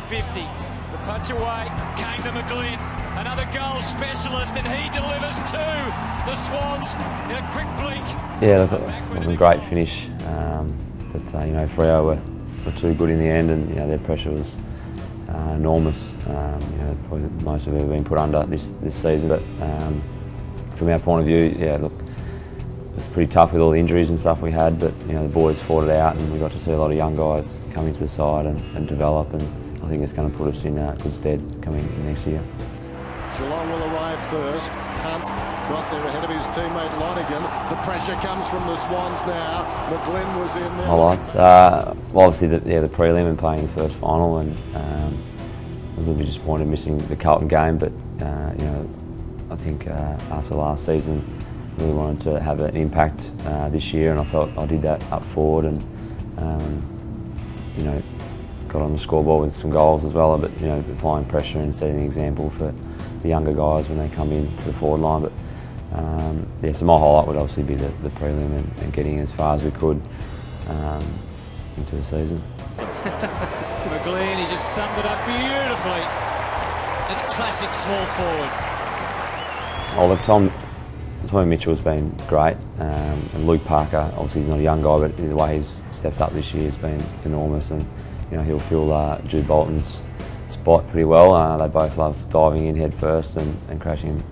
50. The punch away came to McGlynn, another goal specialist, and he delivers two. The Swans in a quick blink. Yeah, look, it wasn't a great finish, but you know, Freo were too good in the end, and you know, their pressure was enormous. You know, probably the most we've ever been put under this season. But from our point of view, yeah, look, it was pretty tough with all the injuries and stuff we had. But you know, the boys fought it out, and we got to see a lot of young guys come into the side and develop. And I think it's going to put us in good stead coming next year. Geelong will arrive first. Hunt got there ahead of his teammate Lonigan. The pressure comes from the Swans now. McGlynn was in there. Highlights. Well, obviously, the prelim and playing the first final, and I was a little bit disappointed missing the Carlton game. But you know, I think after last season, really wanted to have an impact this year, and I felt I did that up forward, and you know, got on the scoreboard with some goals as well. But you know, applying pressure and setting an example for the younger guys when they come in to the forward line. But yeah, so my highlight would obviously be the prelim and getting as far as we could into the season. McGlynn, he just summed it up beautifully. It's classic small forward. Oh, look, Tommy Mitchell's been great, and Luke Parker, obviously he's not a young guy, but the way he's stepped up this year has been enormous, and you know, he'll fill Jude Bolton's spot pretty well. They both love diving in head first and crashing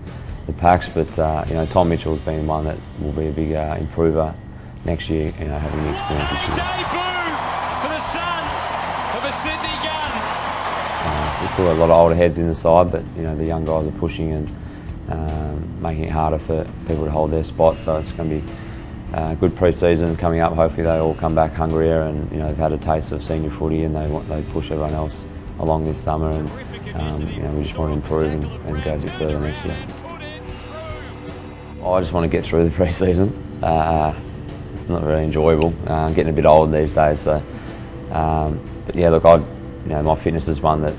the packs, but you know, Tom Mitchell's been one that will be a big improver next year, you know, having the experience this year. Debut for the son of a Sydney gun. So it's still a lot of older heads in the side, but you know, the young guys are pushing and making it harder for people to hold their spots, so it's going to be a good pre-season coming up. Hopefully they all come back hungrier, and you know, they've had a taste of senior footy, and they push everyone else along this summer, and you know, we just want to improve and go a bit further next year. I just want to get through the pre-season. It's not very enjoyable. I'm getting a bit old these days, so but yeah, look, you know, my fitness is one that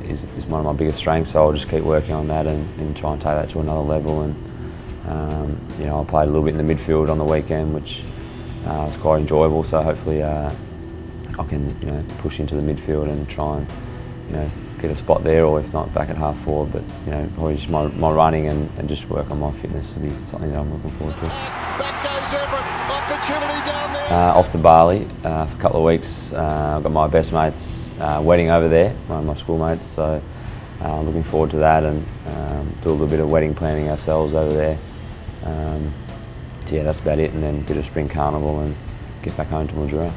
is one of my biggest strengths, so I'll just keep working on that and try and take that to another level. And you know, I played a little bit in the midfield on the weekend, which was quite enjoyable. So hopefully I can, you know, push into the midfield and try and, you know, get a spot there, or if not, back at half forward. But you know, probably just my running and just work on my fitness will be something that I'm looking forward to. Back goes Everett. Opportunity down there. Off to Bali for a couple of weeks. I've got my best mate's wedding over there, one of my schoolmates. So looking forward to that, and do a little bit of wedding planning ourselves over there. Yeah, that's about it, and then a bit of spring carnival and get back home to Mildura.